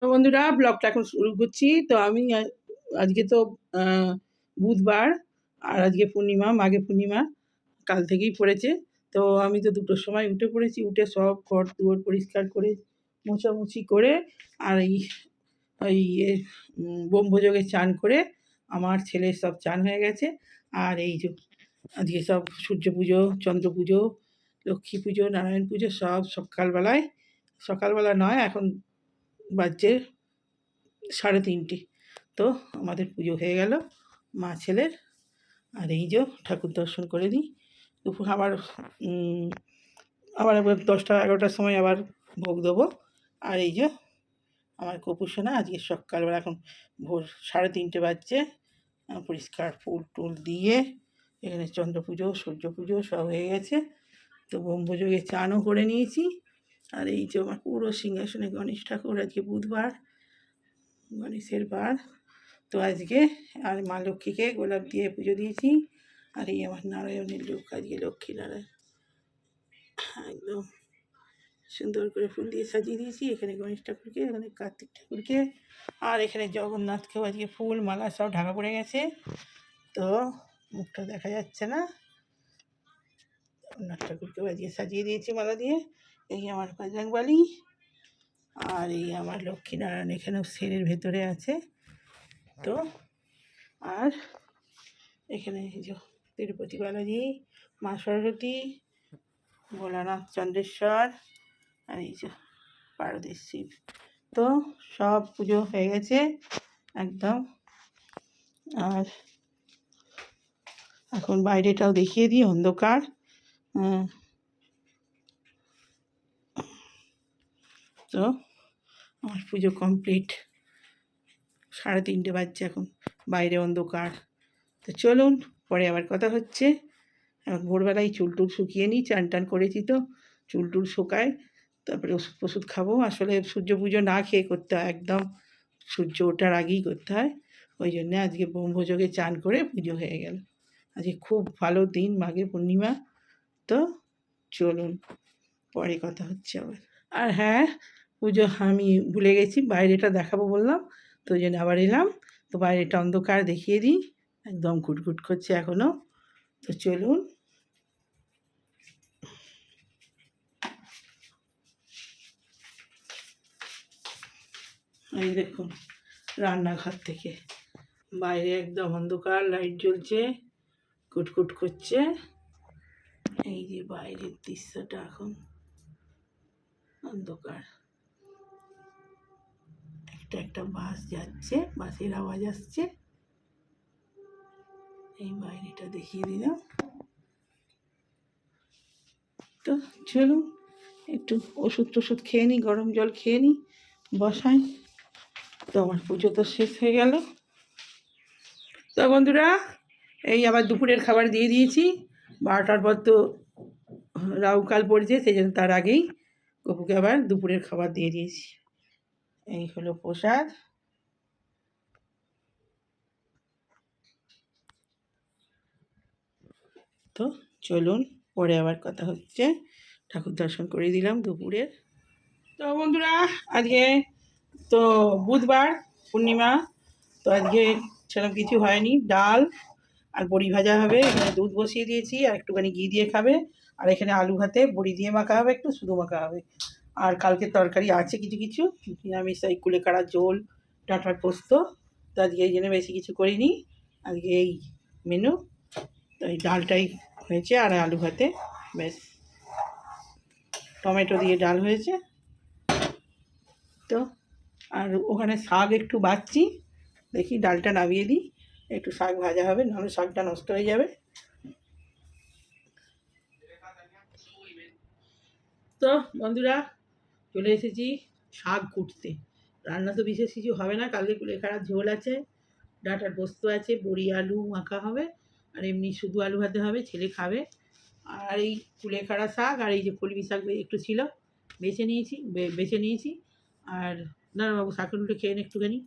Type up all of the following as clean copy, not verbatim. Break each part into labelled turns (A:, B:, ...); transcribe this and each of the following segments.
A: তো বন্ধুরা ব্লগটা এখন শুরু করছি। তো আমি আজকে তো আ বুধবার আর আজকে পূর্ণিমা, মাঘী পূর্ণিমা কাল থেকেই পড়েছে। তো আমি তো ২ টোর সময় উঠে পড়েছি। উঠে সব ঘর-দুয়ার পরিষ্কার করে মোছামুছি করে আর ওই ব্রহ্মযোগে চান করে আমার ছেলের সব চান হয়ে গেছে। আর এই যে আজকে সব সূর্য পুজো, চন্দ্র পুজো, লক্ষ্মী পুজো, নারায়ণ পুজো সব সকালবেলা নয় এখন বাজছে ৩:৩০। তো আমাদের পুজো হয়ে গেল মা ছেলের। আর এই যে ঠাকুর দর্শন করে নিই। দুপুর আবার একবার ১০টা-১১টার সময় আবার ভোগ দেবো। আর এই যে আমার কপু সোনা আজকে সকালবেলা এখন ভোর ৩:৩০ বাজছে। পরিষ্কার ফুল-টুল দিয়ে এখানে চন্দ্র পুজো, সূর্য পুজো সব হয়ে গেছে। তো ব্রহ্মযোগে চানও করে নিয়েছি। আর এই যে আমার পুরো সিংহাসনে গণেশ ঠাকুর, আজকে বুধবার, গণেশের বার। তো আজকে আর মা লক্ষ্মীকে গোলাপ দিয়ে পুজো দিয়েছি। আর এই আমার নারায়ণের লোক, আজকে লক্ষ্মীনারায়ণ একদম সুন্দর করে ফুল দিয়ে সাজিয়ে দিয়েছি। এখানে গণেশ ঠাকুরকে, এখানে কার্তিক ঠাকুরকে, আর এখানে জগন্নাথকেও আজকে ফুল মালা সব ঢাকা পড়ে গেছে। তো মুখটা দেখা যাচ্ছে না। জগন্নাথ ঠাকুরকেও আজকে সাজিয়ে দিয়েছি মালা দিয়ে। এই আমার বজরংবলী আর এই আমার লক্ষ্মীনারায়ণ এখানেও সেরের ভেতরে আছে। তো আর এখানে এই যে তিরুপতি বালাজি, মা সরস্বতী, ভোলানাথ, চন্দ্রেশ্বর আর এই যে পার্বতী শিব। তো সব পুজো হয়ে গেছে একদম। আর এখন বাইরেটাও দেখিয়ে দিই, অন্ধকার। তো আমার পুজো কমপ্লিট। ৩:৩০ বাজছে এখন, বাইরে অন্ধকার। তো চলুন পরে আবার কথা হচ্ছে। এখন ভোরবেলায় চুল টুল শুকিয়ে নিই, চান টান করেছি তো চুল টুল শুকায়, তারপরে ওষুধ ফষুধ খাবো। আসলে সূর্য পুজো না খেয়ে করতে হয়, একদম সূর্য ওঠার আগেই করতে হয়। ওই জন্যে আজকে ব্রহ্মযোগে চান করে পুজো হয়ে গেল। আজকে খুব ভালো দিন, মাঘী পূর্ণিমা। তো চলুন পরে কথা হচ্ছে আবার। আর হ্যাঁ, পুজো আমি ভুলে গেছি, বাইরেটা দেখাবো বললাম, তো ওই জন্য আবার এলাম। তো বাইরেটা অন্ধকার দেখিয়ে দিই, একদম ঘুটঘুট করছে এখনও। তো চলুন। এই দেখুন রান্নাঘর থেকে বাইরে একদম অন্ধকার, লাইট জ্বলছে, কুটকুট করছে। এই যে বাইরের দৃশ্যটা এখন অন্ধকার। একটা বাস যাচ্ছে, বাসের আওয়াজ আসছে। এই বাইরেটা দেখিয়ে দিলাম। তো চলুন একটু ওষুধ টষুধ খেয়ে নিই, গরম জল খেয়ে নিই, বসাই। তো আমার পুজো তো শেষ হয়ে গেল। তো বন্ধুরা এই আবার দুপুরের খাবার দিয়ে দিয়েছি। 12টার পর তো রাহুকাল পড়ছে, সেই জন্য তার আগেই গপুকে আবার দুপুরের খাবার দিয়ে দিয়েছি। এই হলো প্রসাদ। তো চলুন পরে আবার কথা হচ্ছে। ঠাকুর দর্শন করে দিলাম দুপুরের। তো বন্ধুরা আজকে তো বুধবার, পূর্ণিমা। তো আজকে সেরকম কিছু হয়নি, ডাল আর বড়ি ভাজা হবে। এখানে দুধ বসিয়ে দিয়েছি, আর একটুখানি ঘি দিয়ে খাবে। আর এখানে আলু ভাতে বড়ি দিয়ে মাখা হবে, একটু শুধু মাখা হবে। আর কালকের তরকারি আছে কিছু কিছু, নিরামিষ, এই কুলেখাড়ার ঝোল, ডাঁটার পোস্ত। তো আজকে এই জন্য বেশি কিছু করিনি, আজকে এই মেনু। তো এই ডালটাই হয়েছে আর আলু ভাতে, ব্যাস। টমেটো দিয়ে ডাল হয়েছে। তো আর ওখানে শাক একটু বাছছি, দেখি ডালটা নামিয়ে দিই, একটু শাক ভাজা হবে, নাহলে শাকটা নষ্ট হয়ে যাবে। তো বন্ধুরা চলে এসেছি শাক কুটতে। রান্না তো বিশেষ কিছু হবে না, কালকে কুলেখাড়ার ঝোল আছে, ডাঁটার পোস্ত আছে, বড়ি আলু মাখা হবে, আর এমনি শুধু আলু ভাতে হবে, ছেলে খাবে। আর এই কুলেখাড়া শাক আর এই যে কলমি শাক একটু ছিল, বেছে নিয়েছি। আর না বাবু শাকের উল্টে খেয়ে নে একটুখানি,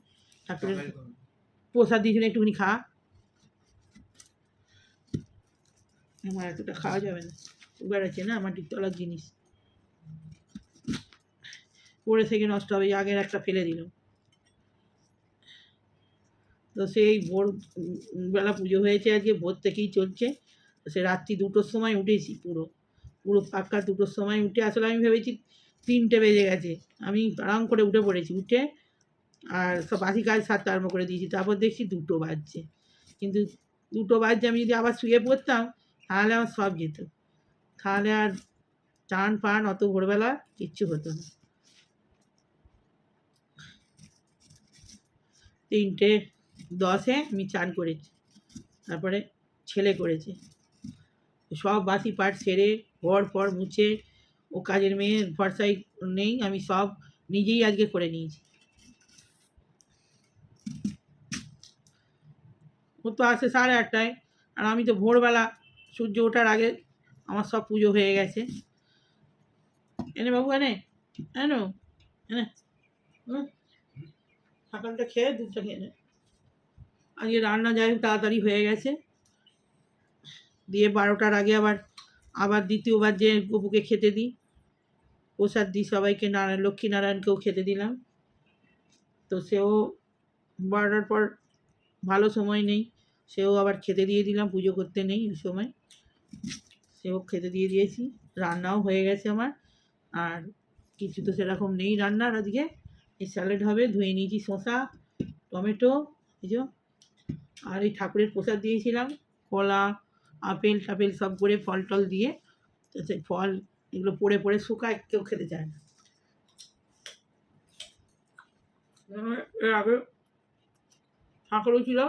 A: ঠাকুরের প্রসাদ দিয়েছিল, একটুখানি খা। আমার এতটা খাওয়া যাবে না, সুগার আছে না, আমার তলার জিনিস পড়ে থেকে নষ্ট হবে, আগের একটা ফেলে দিল। তো সেই ভোর বেলা পুজো হয়েছে, আজকে ভোর থেকেই চলছে। তো সে রাত্রি 2টোর সময় উঠেছি, পুরো পুরো পাক্কা 2টোর সময় উঠে, আসলে আমি ভেবেছি 3টে বেজে গেছে, আমি আরাম করে উঠে পড়েছি, উঠে আর সব বাসি কাজ সারতে আরম্ভ করে দিয়েছি। তারপর দেখছি 2টো বাজছে, কিন্তু 2টো বাজছে, আমি যদি আবার শুয়ে পড়তাম তাহলে আমার সব যেত, তাহলে আর চান পান অত ভোরবেলা কিচ্ছু হতো না। 3:10-এ আমি চান করেছি, তারপরে ছেলে করেছে, সব বাসি পাট সেরে ঘর ফর মুছে, ও কাজের মেয়ে ভরসাই নেই, আমি সব নিজেই আজকে করে নিয়েছি। ও তো আসে 8:30টায়, আর আমি তো ভোরবেলা সূর্য ওঠার আগে আমার সব পুজো হয়ে গেছে। এনে বাবু, এনে এনো, এনে সকালটা খেয়ে দুধটা খেয়ে নে। আজকে রান্না যাই হোক তাড়াতাড়ি হয়ে গেছে, দিয়ে 12টার আগে আবার আবার দ্বিতীয়বার যে গপুকে খেতে দিই, প্রসাদ দিই সবাইকে, লক্ষ্মীনারায়ণকেও খেতে দিলাম। তো সেও 12টার পর ভালো সময় নেই, সেও আবার খেতে দিয়ে দিলাম, পুজো করতে নেই ওই সময়, সেও খেতে দিয়ে দিয়েছি। রান্নাও হয়ে গেছে আমার, আর কিছু তো সেরকম নেই রান্নার আজকে। এই স্যালাড হবে, ধুয়ে নিয়েছি শসা টমেটো, এই যে, আর এই ঠাকুরের প্রসাদ দিয়েছিলাম কলা আপেল টাপেল সব করে ফল টল দিয়ে, তো সেই ফল এগুলো পড়ে পড়ে শুকায়, কেউ খেতে চায় না। এর আগে ঠাকুরও ছিল,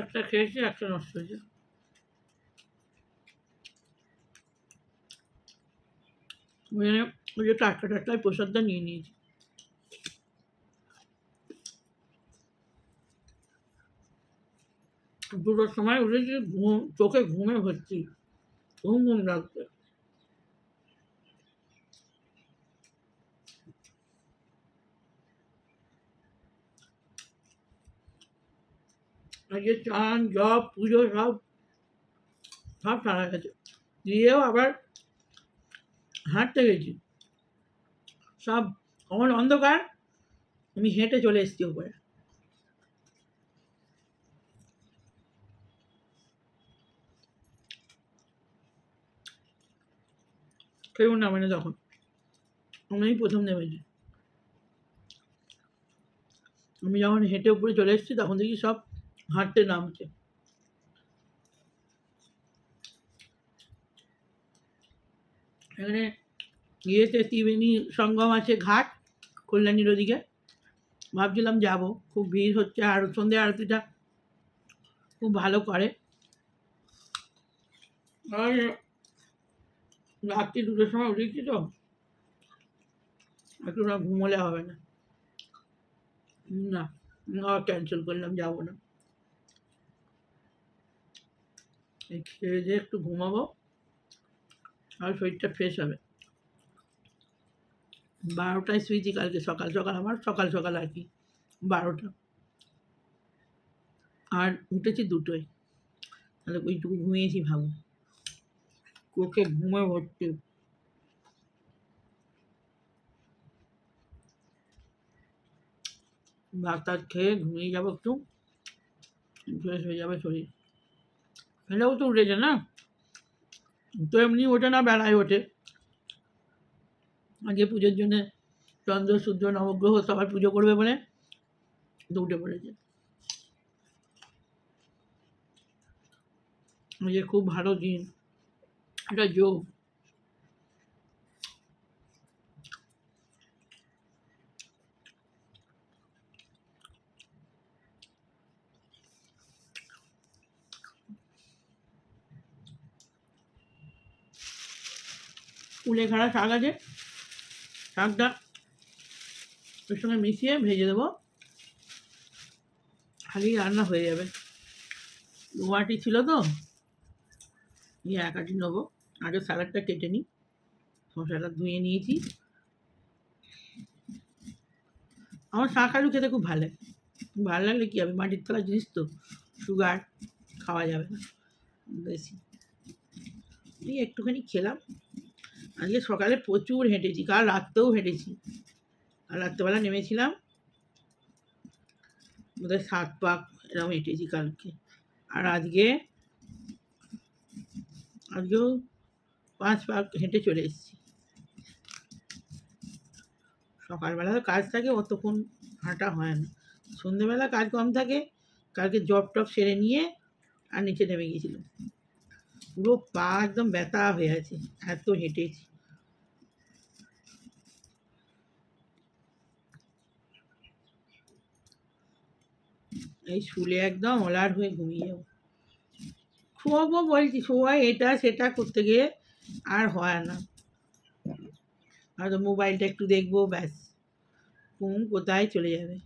A: একটা খেয়েছি, একটা নষ্ট হয়েছে। ওই যে টাটকায় প্রসাদটা নিয়ে নিয়েছি। দুটোর সময় উঠেছি, চোখে ঘুমে ভর্তি, ঘুম ঘুম লাগছে। আজকে চান জপ পুজো সব সব সারা গেছে, দিয়েও আবার হাঁটতে গেছি, সব কমল অন্ধকার, আমি হেঁটে চলে এসেছি উপরে। কেউ নামে না তখন, আমি প্রথম নেমেছি। আমি যখন হেঁটে উপরে চলে এসেছি তখন দেখি সব হাঁটতে নামছে। এখানে ইয়েতে ত্রিবেণী সঙ্গম আছে ঘাট, কল্যাণীর ওদিকে, ভাবছিলাম যাব, খুব ভিড় হচ্ছে, আর সন্ধ্যে আরতিটা খুব ভালো করে। আর রাত্রি 2টোর সময় উঠেছি তো, একটু না ঘুমোলে হবে না, না ক্যান্সেল করলাম, যাবো না। এই খেয়ে দিয়ে একটু ঘুমাবো, আর শরীরটা ফ্রেশ হবে। 12টায় শুয়েছি কালকে সকাল সকাল, আমার সকাল সকাল আর কি 12টা, আর উঠেছি 2টোয়, তাহলে ওইটুকু ঘুমিয়েছি ভাবো, চোখে ঘুমে ভর্তি। ভাত টাত খেয়ে ঘুমিয়ে যাবো একটু, ফ্রেশ হয়ে যাবে শরীর। ফেলেও তো উঠেছে না, তো এমনি ওঠে না, বেলায় ওঠে। আজকে পুজোর জন্যে চন্দ্র সূর্য নবগ্রহ সবার পুজো করবে বলে তো উঠে পড়েছে। আজকে খুব ভালো দিন, একটা যোগ। কুলেখাড়া শাক আছে, শাকটা ওর সঙ্গে মিশিয়ে ভেজে দেবো, খালি রান্না হয়ে যাবে। দোয়াটি ছিল তো, নিয়ে এক আটি নেবো। আগে স্যালাডটা কেটে নিই, শসাটা ধুয়ে নিয়েছি। আমার শাক আলু খেতে খুব ভালো লাগে, ভালো লাগলে কী হবে, মাটির তলার জিনিস তো, সুগার, খাওয়া যাবে না বেশি। এই একটুখানি খেলাম। আজকে সকালে প্রচুর হেঁটেছি, কাল রাত্রেও হেঁটেছি, আর রাত্রেবেলা নেমেছিলাম বোধহয় 7 পাক এরকম হেঁটেছি কালকে। আর আজকেও 5 পাক হেঁটে চলে এসেছি। সকালবেলা তো কাজ থাকে, অতক্ষণ হাঁটা হয় না। সন্ধেবেলা কাজ কম থাকে। কালকে জব টব সেরে নিয়ে আর নিচে নেমে গিয়েছিলাম। পুরো পা একদম ব্যথা হয়ে আছে, এত হেঁটেছি। এই শুলে একদম অলার হয়ে ঘুমিয়ে যাবো। শোবো বলছি, শোয়াই এটা সেটা করতে গিয়ে আর হয় না। হয়তো মোবাইলটা একটু দেখবো, ব্যাস ঘুম কোথায় চলে যাবে।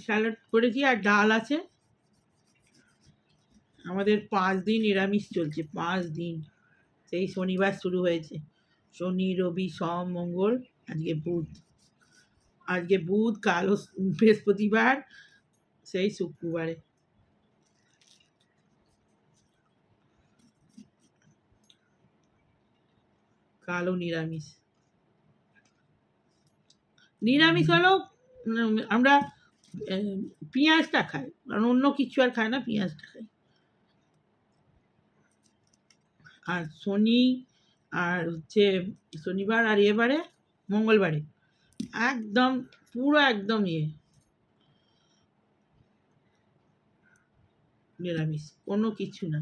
A: স্যালাড করেছি আর ডাল আছে। আমাদের 5 দিন নিরামিষ চলছে, 5 দিন। সেই শনিবার শুরু হয়েছে। শনি, রবি, সোম, মঙ্গল, আজকে বুধ। আজকে বুধ, কাল বৃহস্পতিবার, সেই শুক্রবারে। কালও নিরামিষ। নিরামিষ হলো আমরা পেঁয়াজটা খাই, কারণ অন্য কিছু আর খাই না, পেঁয়াজটা খাই। আর শনি আর হচ্ছে শনিবার আর এবারে মঙ্গলবারে একদম পুরো একদম নিরামিষ, কোনো কিছু না।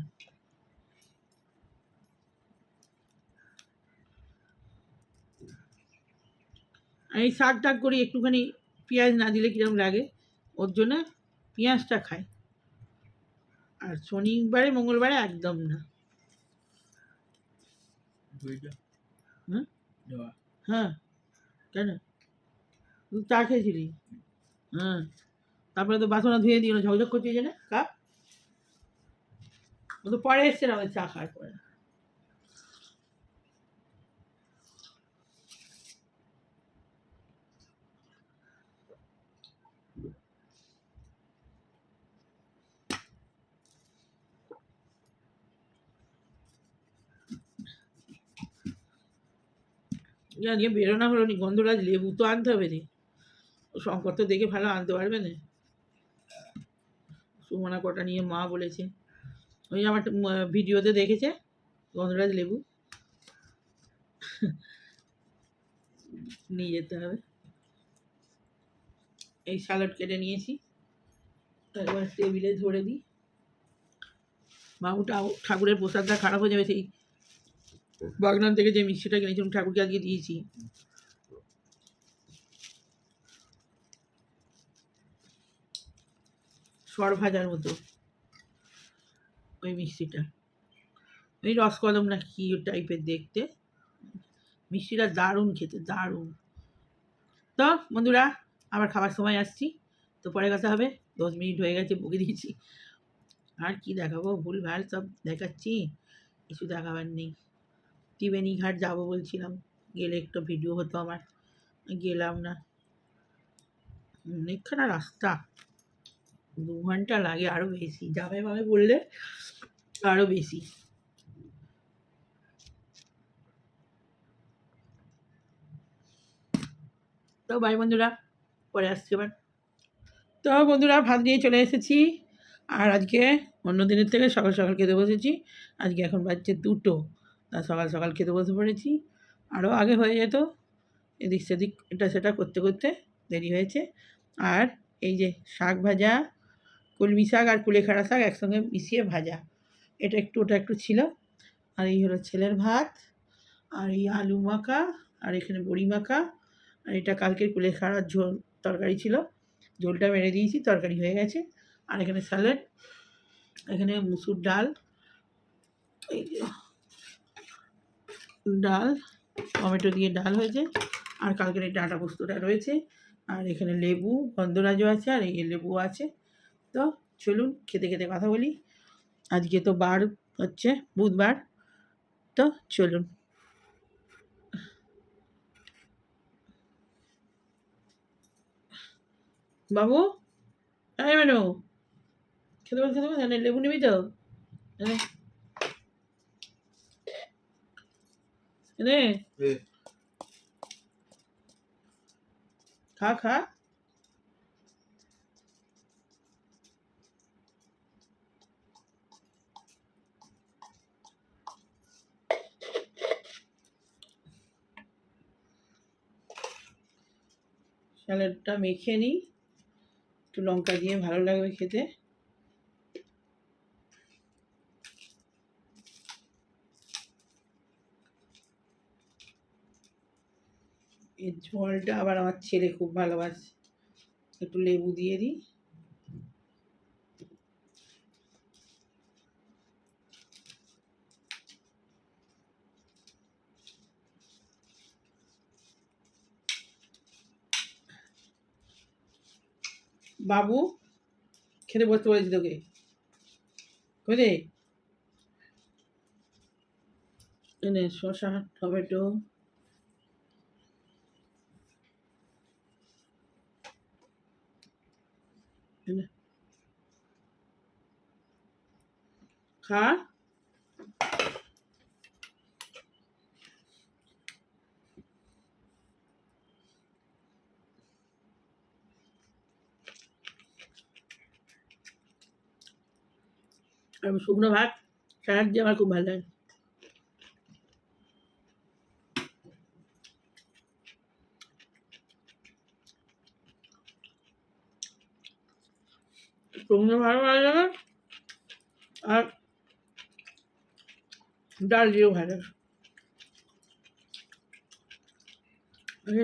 A: আমি শাক টাক করি, একটুখানি পেঁয়াজ না দিলে কিরকম লাগে, ওর জন্য পেঁয়াজটা খাই। আর শনিবারে মঙ্গলবারে একদম না। হ্যাঁ হ্যাঁ, কেন তুই চা খেয়েছিলি? হ্যাঁ, তারপরে তো বাসনা ধুয়ে দিও না, ঝকঝক করছে যে না কাপ। ও তো পরে এসছে না, আমাদের চা খাওয়ার পরে। আজকে বেরোনা হলো নি, গন্ধরাজ লেবু তো আনতে হবে রে। শঙ্কর তো দেখে ভালো আনতে পারবে না। সুমনা কটা নিয়ে মা বলেছে, ওই আমার ভিডিওতে দেখেছে গন্ধরাজ লেবু নিয়ে যেতে হবে। এই স্যালাড কেটে নিয়েছি, একবার টেবিলে ধরে দিই। বাবুটা ঠাকুরের প্রসাদটা খারাপ হয়ে যাবে, সেই বাগনান থেকে যে মিষ্টিটা কিনেছিলাম ঠাকুরকে আজকে দিয়েছি। সর ভাজার মতো ওই মিষ্টিটা, ওই রসকদম না কি টাইপের দেখতে, মিষ্টিটা দারুণ খেতে, দারুণ। তো বন্ধুরা, আবার খাবার সময় আসছি, তো পরে কথা হবে। 10 মিনিট হয়ে গেছে, বকে দিয়েছি। আর কি দেখাবো, ভুলভাল সব দেখাচ্ছি, কিছু দেখাবার নেই। ত্রিবেণী ঘাট যাবো বলছিলাম, গেলে একটু ভিডিও হতো আমার, গেলাম না। অনেকখানা রাস্তা, 2 ঘন্টা লাগে, আরও বেশি যাবে ভাবে বললে, আরও বেশি। তো বাই বন্ধুরা, পরে আসছি আবার। তো বন্ধুরা, ভাত নিয়ে চলে এসেছি। আর আজকে অন্য দিনের থেকে সকাল সকাল খেতে বসেছি। আজকে এখন বাজছে 2টো, তা সকাল সকাল খেতে বসে পড়েছি। আরও আগে হয়ে যেত, এদিক সেদিক এটা সেটা করতে করতে দেরি হয়েছে। আর এই যে শাক ভাজা, কলমি শাক আর কুলেখাড়া শাক একসঙ্গে মিশিয়ে ভাজা, এটা একটু ওটা একটু ছিল। আর এই হলো ছেলের ভাত, আর এই আলু মাখা, আর এখানে বড়ি মাখা, আর এটা কালকের কুলেখাড়ার ঝোল তরকারি ছিল, ঝোলটা মেরে দিয়েছি, তরকারি হয়ে গেছে। আর এখানে স্যালাড, এখানে মুসুর ডাল, এই যে ডাল, টমেটো দিয়ে ডাল হয়েছে, আর কালকের এই ডাঁটা পোস্তটা রয়েছে। আর এখানে লেবু, গন্ধরাজও আছে, আর এই লেবু আছে। তো চলুন খেতে খেতে কথা বলি। আজকে তো বার হচ্ছে বুধবার, তো চলুন। বাবু, হ্যাঁ ম্যাডাম, খেতে বল, খেতে বল, লেবু নিবি তো? নে খা খা। স্যালাডটা মেখে নিই, একটু লঙ্কা দিয়ে ভালো লাগবে খেতে। এই ঝোলটা আবার আমার ছেলে খুব ভালোবাসে, একটু লেবু দিয়ে দিই। বাবু খেতে বসতে বলেছি তোকে, বুঝলি? এনে শসা, টমেটো, এনে খা। আমি শুকনো ভাত স্যালাড দিয়ে আমার খুব ভালো লাগে। শুকনো ভালো ভালো লাগে, আর ডাল দিয়েও ভালো লাগে।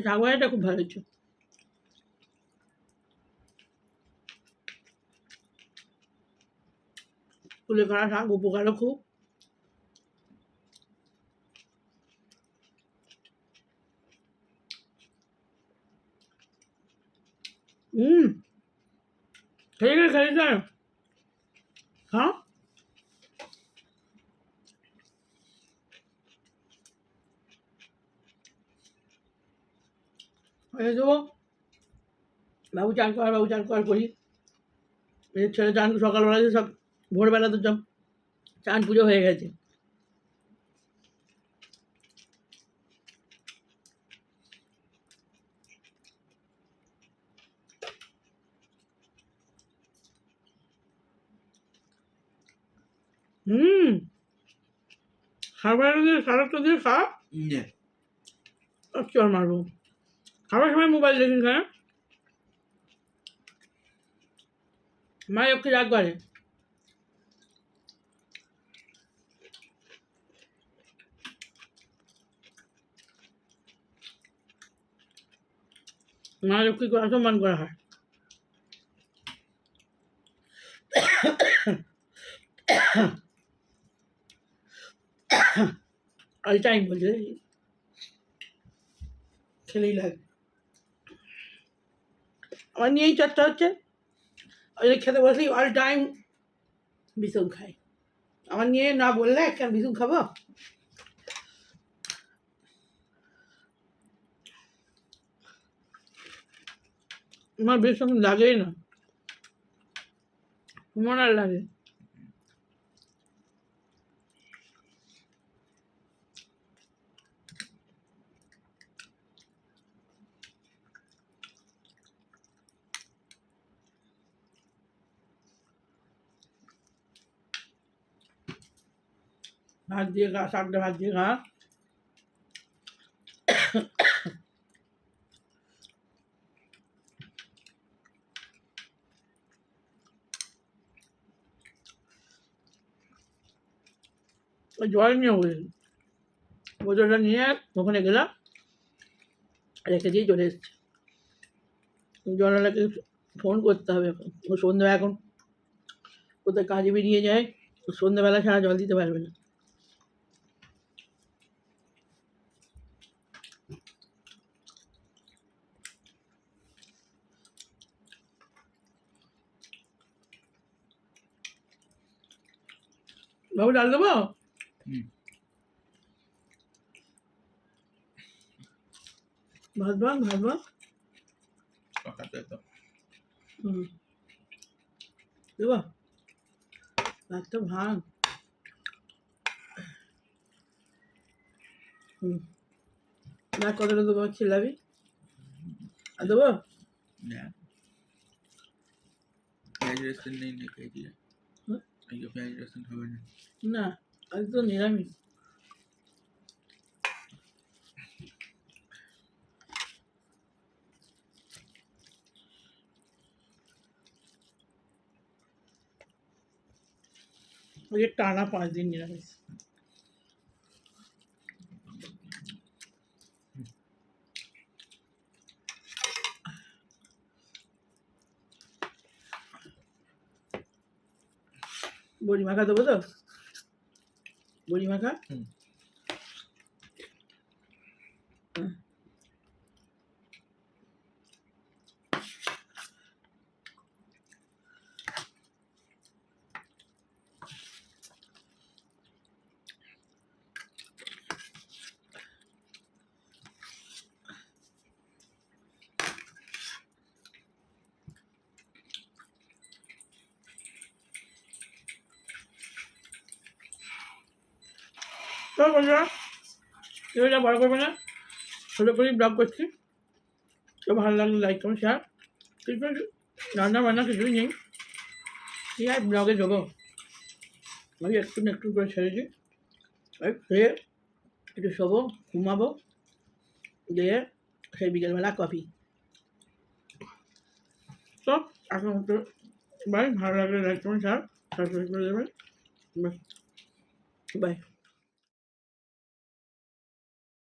A: শাক ভাজাটা খুব ভালো হচ্ছে। তুলে করা শাক উপকারও খুব। খেয়ে গেলে খেয়ে গেল। হ্যাঁ, হয়ে দেবো। বাবু চান কর করি। এর ছেলে চান সকালবেলাতে সব, ভোরবেলা তো সব চান পুজো হয়ে গেছে। খাবার দিয়ে সারাটা দিয়ে খা। চল মারবো। খাবার সময় মোবাইল দেখিস কেন? মা একটু রাগ করে। মা লক্ষ্মীকে অসম্মান করা হয়। অল টাইম বলছে, খেলেই লাগে। আমার নিয়েই চর্চা হচ্ছে। ওই খেতে বসলেই অল টাইম বিছুন খাই। আমার নিয়ে না বললে কেন বিছুন খাবো? আমার বিছুন লাগেই না, মন আর লাগে। ভাত দিয়ে খা, শাকটা ভাত দিয়ে খা। ওই জল নিয়ে বলি, বোতলটা নিয়ে ওখানে গেলাম, রেখে দিয়ে চলে এসেছি। জলওয়ালাকে ফোন করতে হবে এখন। ও সন্ধ্যা এখন কোথায় কাজে বেরিয়ে যায়, সন্ধ্যাবেলা ছাড়া জল দিতে পারবে না। বাবু ডাল দেবো? ভাত ভাত দেবো? ভাতটা ভাত। না কতটা দেবো ছিলাবি আর দেবো
B: না পেঁয়াজ রসুন নেই না খেয়ে দিয়ে আজকে পেঁয়াজ রসুন খাবে না
A: না আজ তো নিরামিষ ওই যে টানা 5 দিন নিরামিষ বড়ি মাখা দেবো তো বড়ি মাখা তো বন্ধুরা ভিডিওটা বড় করবে না ছোটো করেই ব্লগ করছি তো ভালো লাগলে লাইক করুন শেয়ার কিছু রান্না বান্না কিছুই নেই ঠিক আছে ব্লগে দেবো আমি একটু না একটু করে ছেড়েছি ওই খেয়ে একটু শোবো ঘুমাবো দিয়ে সেই বিকেলবেলা কফি তো এখন মতো বাই ভালো লাগলে লাইক করুন শেয়ার সাবস্ক্রাইব করে দেবেন বাই